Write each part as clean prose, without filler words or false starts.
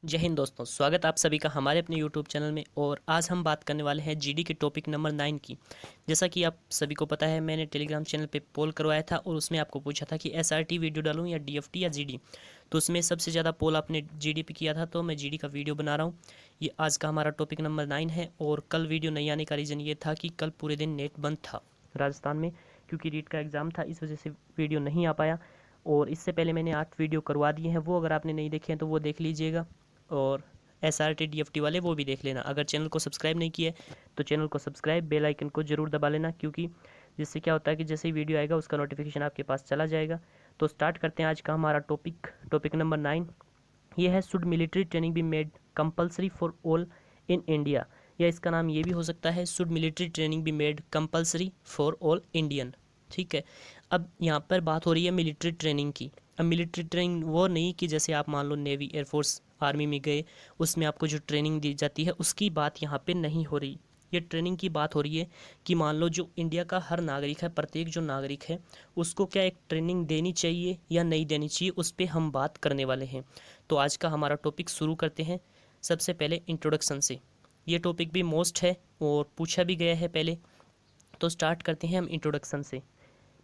जय हिंद दोस्तों, स्वागत आप सभी का हमारे अपने यूट्यूब चैनल में। और आज हम बात करने वाले हैं जीडी के टॉपिक नंबर 9 की। जैसा कि आप सभी को पता है, मैंने टेलीग्राम चैनल पे पोल करवाया था और उसमें आपको पूछा था कि एसआरटी वीडियो डालूं या डीएफटी या जीडी। तो उसमें सबसे ज़्यादा पोल आपने जीडी पे किया था, तो मैं जीडी का वीडियो बना रहा हूँ। ये आज का हमारा टॉपिक नंबर 9 है। और कल वीडियो नहीं आने का रीज़न ये था कि कल पूरे दिन नेट बंद था राजस्थान में, क्योंकि रीट का एग्ज़ाम था, इस वजह से वीडियो नहीं आ पाया। और इससे पहले मैंने 8 वीडियो करवा दिए हैं, वो अगर आपने नहीं देखे हैं तो वो देख लीजिएगा। और एसआरटी डीएफटी वाले वो भी देख लेना। अगर चैनल को सब्सक्राइब नहीं किए तो चैनल को सब्सक्राइब, बेल आइकन को जरूर दबा लेना, क्योंकि जिससे क्या होता है कि जैसे ही वीडियो आएगा उसका नोटिफिकेशन आपके पास चला जाएगा। तो स्टार्ट करते हैं आज का हमारा टॉपिक नंबर 9। ये है, should military training be made compulsory for all in India. या इसका नाम ये भी हो सकता है, should military training be made compulsory for all Indian. ठीक है। अब यहाँ पर बात हो रही है मिलिट्री ट्रेनिंग की। अब मिलिट्री ट्रेनिंग वो नहीं कि जैसे आप मान लो नेवी, एयरफोर्स, आर्मी में गए, उसमें आपको जो ट्रेनिंग दी जाती है उसकी बात यहाँ पे नहीं हो रही। ये ट्रेनिंग की बात हो रही है कि मान लो जो इंडिया का हर नागरिक है, प्रत्येक जो नागरिक है उसको क्या एक ट्रेनिंग देनी चाहिए या नहीं देनी चाहिए, उस पर हम बात करने वाले हैं। तो आज का हमारा टॉपिक शुरू करते हैं सबसे पहले इंट्रोडक्शन से। ये टॉपिक भी मोस्ट है और पूछा भी गया है पहले। तो स्टार्ट करते हैं हम इंट्रोडक्शन से।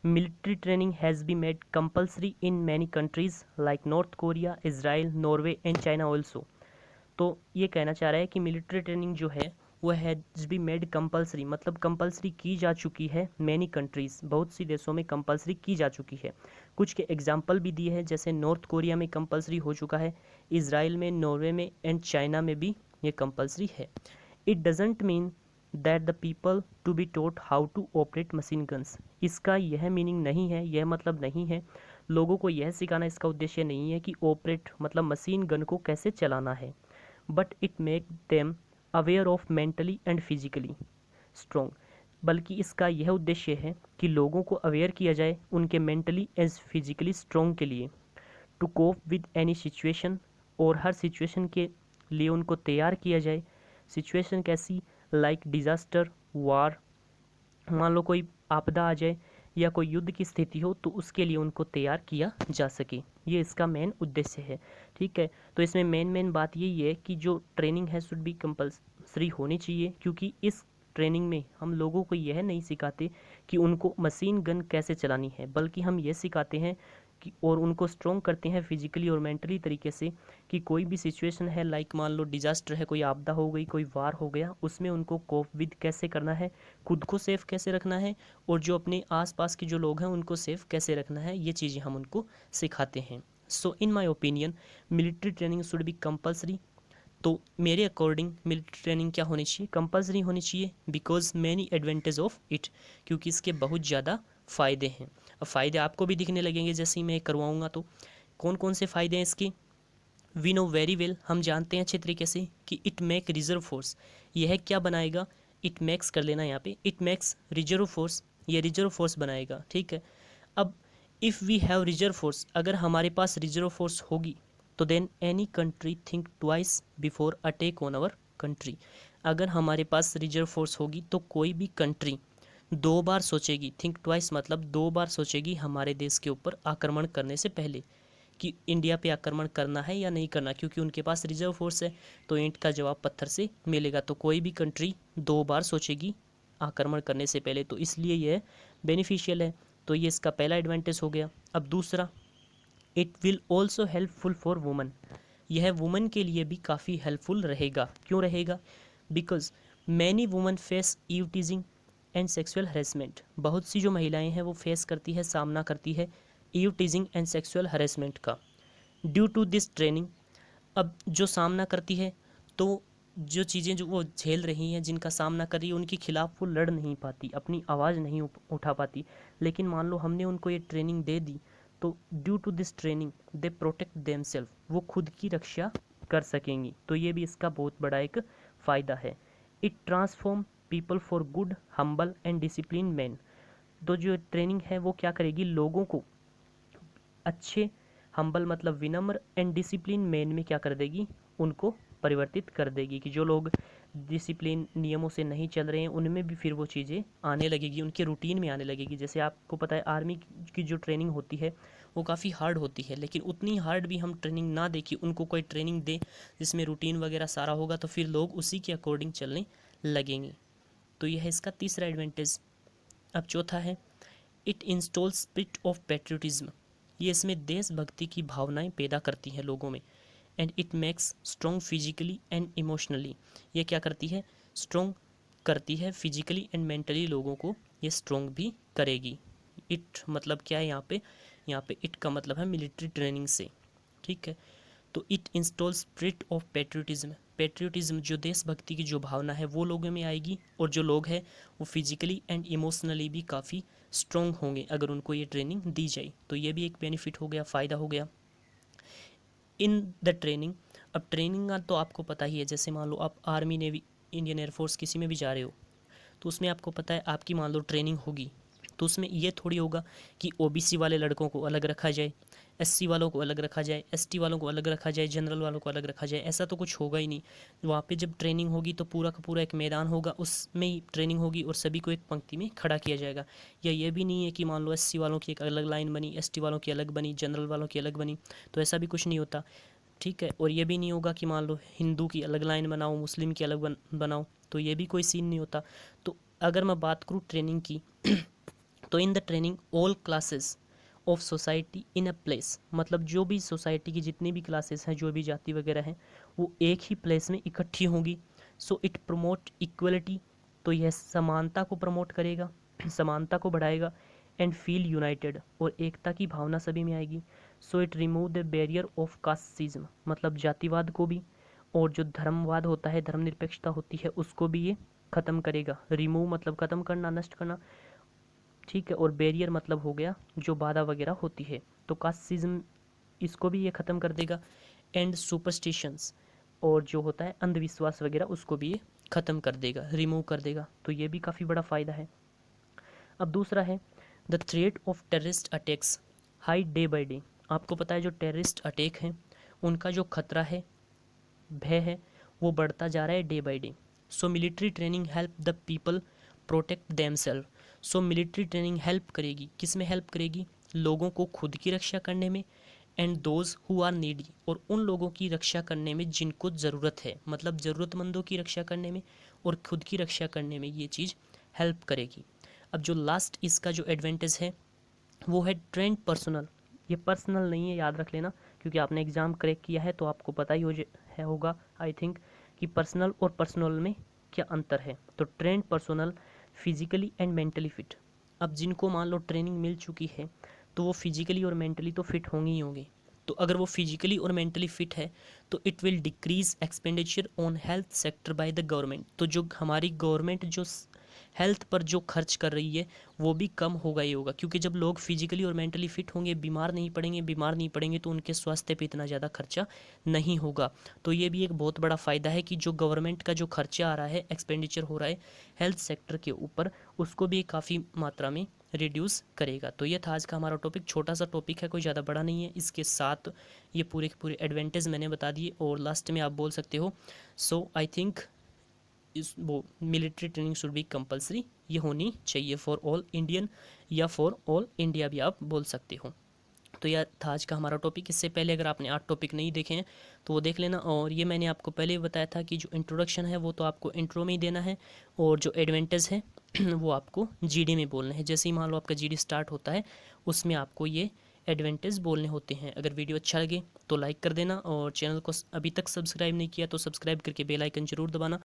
Military training has be made compulsory in many countries like north Korea, Israel, Norway and China also. तो ये कहना चाह रहा है कि मिलिट्री ट्रेनिंग जो है वो हैज़ बी मेड कंपलसरी, मतलब कंपलसरी की जा चुकी है मैनी कंट्रीज़, बहुत सी देशों में कंपलसरी की जा चुकी है। कुछ के एग्जाम्पल भी दिए हैं, जैसे नॉर्थ कोरिया में कंपलसरी हो चुका है, इसराइल में, नॉर्वे में एंड चाइना में भी ये कंपलसरी है। It doesn't mean that the people to be taught how to operate machine guns. इसका यह मीनिंग नहीं है, यह मतलब नहीं है लोगों को यह सिखाना, इसका उद्देश्य नहीं है कि ऑपरेट मतलब मशीन गन को कैसे चलाना है। But it make them aware of mentally and physically strong. बल्कि इसका यह उद्देश्य है कि लोगों को अवेयर किया जाए उनके मेंटली एंड फिजिकली स्ट्रोंग के लिए। To cope with any situation, और हर सिचुएशन के लिए उनको तैयार किया जाए। सिचुएशन कैसी? लाइक डिजास्टर, वार, मान लो कोई आपदा आ जाए या कोई युद्ध की स्थिति हो, तो उसके लिए उनको तैयार किया जा सके। ये इसका मेन उद्देश्य है। ठीक है। तो इसमें मेन बात यही है कि जो ट्रेनिंग है शुड बी कंपल्सरी होनी चाहिए, क्योंकि इस ट्रेनिंग में हम लोगों को यह नहीं सिखाते कि उनको मशीन गन कैसे चलानी है, बल्कि हम ये सिखाते हैं कि और उनको स्ट्रॉन्ग करते हैं फिजिकली और मेंटली तरीके से, कि कोई भी सिचुएशन है, लाइक मान लो डिजास्टर है, कोई आपदा हो गई, कोई वार हो गया, उसमें उनको कोप विद कैसे करना है, खुद को सेफ कैसे रखना है, और जो अपने आसपास के जो लोग हैं उनको सेफ कैसे रखना है, ये चीज़ें हम उनको सिखाते हैं। So in my opinion military training should be compulsory. तो मेरे अकॉर्डिंग मिलिट्री ट्रेनिंग क्या होनी चाहिए? कंपलसरी होनी चाहिए, because many advantage of it, क्योंकि इसके बहुत ज़्यादा फ़ायदे हैं। अब फ़ायदे आपको भी दिखने लगेंगे जैसे ही मैं करवाऊँगा। तो कौन कौन से फ़ायदे हैं इसके? वी नो वेरी वेल, हम जानते हैं अच्छे तरीके से कि इट मेक रिजर्व फोर्स। यह क्या बनाएगा? इट मेक्स कर लेना यहाँ पे, इट मेक्स रिजर्व फोर्स, ये रिजर्व फोर्स बनाएगा। ठीक है। अब if we have reserve force, अगर हमारे पास रिजर्व फोर्स होगी तो then any country think twice before attack on our country. अगर हमारे पास रिजर्व फोर्स होगी तो कोई भी कंट्री दो बार सोचेगी, थिंक ट्वाइस मतलब दो बार सोचेगी हमारे देश के ऊपर आक्रमण करने से पहले, कि इंडिया पे आक्रमण करना है या नहीं करना, क्योंकि उनके पास रिजर्व फोर्स है। तो ईंट का जवाब पत्थर से मिलेगा। तो कोई भी कंट्री दो बार सोचेगी आक्रमण करने से पहले, तो इसलिए यह बेनिफिशियल है। तो ये इसका पहला एडवांटेज हो गया। अब दूसरा, it will also helpful for woman. यह वुमन के लिए भी काफ़ी हेल्पफुल रहेगा। क्यों रहेगा? Because many woman face eve teasing and sexual harassment. बहुत सी जो महिलाएं हैं वो फेस करती है, सामना करती है eve teasing and sexual harassment का। ड्यू टू दिस ट्रेनिंग, अब जो सामना करती है, तो जो चीज़ें जो वो झेल रही हैं, जिनका सामना कर रही है, उनके खिलाफ वो लड़ नहीं पाती, अपनी आवाज़ नहीं उठा पाती। लेकिन मान लो हमने उनको ये ट्रेनिंग दे दी, तो due to this training they protect them self, वो खुद की रक्षा कर सकेंगी। तो ये भी इसका बहुत बड़ा एक फ़ायदा है। It transform people for good, humble and discipline man. तो जो ट्रेनिंग है वो क्या करेगी? लोगों को अच्छे, हम्बल मतलब विनम्र, एंड डिसिप्लिन मैन में क्या कर देगी? उनको परिवर्तित कर देगी, कि जो लोग डिसिप्लिन नियमों से नहीं चल रहे हैं उनमें भी फिर वो चीज़ें आने लगेगी, उनके रूटीन में आने लगेगी। जैसे आपको पता है आर्मी की जो ट्रेनिंग होती है वो काफ़ी हार्ड होती है, लेकिन उतनी हार्ड भी हम ट्रेनिंग ना दे कि उनको कोई ट्रेनिंग दे जिसमें रूटीन वगैरह सारा होगा, तो फिर लोग उसी के अकॉर्डिंग चलने लगेंगे। तो यह है इसका तीसरा एडवांटेज। अब चौथा है, it install spirit of patriotism. ये इसमें देशभक्ति की भावनाएं पैदा करती हैं लोगों में। And it makes strong physically and emotionally. ये क्या करती है, स्ट्रॉन्ग करती है फिजिकली एंड मेंटली, लोगों को ये स्ट्रॉन्ग भी करेगी। इट मतलब क्या है यहाँ पे इट का मतलब है मिलिट्री ट्रेनिंग से, ठीक है। तो it install spirit of patriotism. Patriotism जो देशभक्ति की जो भावना है वो लोगों में आएगी, और जो लोग हैं वो फिजिकली एंड इमोशनली भी काफ़ी स्ट्रॉन्ग होंगे अगर उनको ये ट्रेनिंग दी जाए। तो ये भी एक बेनिफिट हो गया, फ़ायदा हो गया इन द ट्रेनिंग। अब ट्रेनिंग का तो आपको पता ही है, जैसे मान लो आप आर्मी, नेवी, इंडियन एयरफोर्स किसी में भी जा रहे हो, तो उसमें आपको पता है आपकी मान लो ट्रेनिंग होगी, तो उसमें ये थोड़ी होगा कि ओबीसी वाले लड़कों को अलग रखा जाए, एससी वालों को अलग रखा जाए, एसटी वालों को अलग रखा जाए, जनरल वालों को अलग रखा जाए। ऐसा तो कुछ होगा ही नहीं। वहाँ पे जब ट्रेनिंग होगी तो पूरा का पूरा एक मैदान होगा, उसमें ही ट्रेनिंग होगी और सभी को एक पंक्ति में खड़ा किया जाएगा। या ये भी नहीं है कि मान लो एससी वालों की एक अलग लाइन बनी, एसटी वालों की अलग बनी, जनरल वालों की अलग बनी, तो ऐसा भी कुछ नहीं होता, ठीक है। और ये भी नहीं होगा कि मान लो हिंदू की अलग लाइन बनाओ, मुस्लिम की अलग बनाओ, तो ये भी कोई सीन नहीं होता। तो अगर मैं बात करूँ ट्रेनिंग की तो in the training all classes of society in a place, मतलब जो भी सोसाइटी की जितनी भी क्लासेस हैं, जो भी जाति वगैरह हैं, वो एक ही प्लेस में इकट्ठी होंगी। सो इट प्रमोट इक्वलिटी, तो यह समानता को प्रमोट करेगा, समानता को बढ़ाएगा। एंड फील यूनाइटेड, और एकता की भावना सभी में आएगी। So it remove the barrier of casteism, मतलब जातिवाद को भी, और जो धर्मवाद होता है, धर्मनिरपेक्षता होती है, उसको भी ये खत्म करेगा। रिमूव मतलब खत्म करना, नष्ट करना, ठीक है। और बैरियर मतलब हो गया जो बाधा वगैरह होती है, तो कास्टिज्म इसको भी ये ख़त्म कर देगा। एंड सुपरस्टिशंस, और जो होता है अंधविश्वास वगैरह, उसको भी ये ख़त्म कर देगा, रिमूव कर देगा। तो ये भी काफ़ी बड़ा फ़ायदा है। अब दूसरा है, the threat of terrorist attacks high day by day. आपको पता है जो टेररिस्ट अटैक हैं उनका जो खतरा है, भय है, वो बढ़ता जा रहा है day by day. So military training help the people protect themselves. So military training help करेगी, किस में हेल्प करेगी, लोगों को खुद की रक्षा करने में, and those who are needy, और उन लोगों की रक्षा करने में जिनको ज़रूरत है, मतलब ज़रूरतमंदों की रक्षा करने में और खुद की रक्षा करने में ये चीज़ हेल्प करेगी। अब जो लास्ट इसका जो एडवांटेज है वो है ट्रेंड पर्सनल। ये पर्सनल नहीं है, याद रख लेना, क्योंकि आपने एग्ज़ाम क्रैक किया है तो आपको पता ही होगा आई थिंक कि पर्सनल और पर्सनल में क्या अंतर है। तो trend personal physically and mentally fit. अब जिनको मान लो ट्रेनिंग मिल चुकी है तो वो फिजिकली और मेंटली तो फिट होंगे ही होंगे। तो अगर वो फिजिकली और मेंटली फिट है तो it will decrease expenditure on health sector by the government. तो जो हमारी गवर्नमेंट जो हेल्थ पर जो खर्च कर रही है वो भी कम होगा ही होगा, क्योंकि जब लोग फिजिकली और मेंटली फिट होंगे, बीमार नहीं पड़ेंगे तो उनके स्वास्थ्य पे इतना ज़्यादा खर्चा नहीं होगा। तो ये भी एक बहुत बड़ा फ़ायदा है कि जो गवर्नमेंट का जो खर्चा आ रहा है, एक्सपेंडिचर हो रहा है हेल्थ सेक्टर के ऊपर, उसको भी काफ़ी मात्रा में रिड्यूस करेगा। तो ये था आज का हमारा टॉपिक, छोटा सा टॉपिक है, कोई ज़्यादा बड़ा नहीं है। इसके साथ ये पूरे के पूरे एडवांटेज मैंने बता दिए, और लास्ट में आप बोल सकते हो सो आई थिंक इस वो military training should be compulsory, ये होनी चाहिए फॉर ऑल इंडियन, या फॉर ऑल इंडिया भी आप बोल सकते हो। तो यह था आज का हमारा टॉपिक। इससे पहले अगर आपने 8 टॉपिक नहीं देखे हैं तो वो देख लेना। और ये मैंने आपको पहले भी बताया था कि जो इंट्रोडक्शन है वो तो आपको इंट्रो में ही देना है, और जो एडवांटेज है वो आपको जीडी में बोलना है। जैसे ही मान लो आपका जीडी स्टार्ट होता है उसमें आपको ये एडवांटेज बोलने होते हैं। अगर वीडियो अच्छा लगे तो लाइक कर देना, और चैनल को अभी तक सब्सक्राइब नहीं किया तो सब्सक्राइब करके बेल आइकन जरूर दबाना।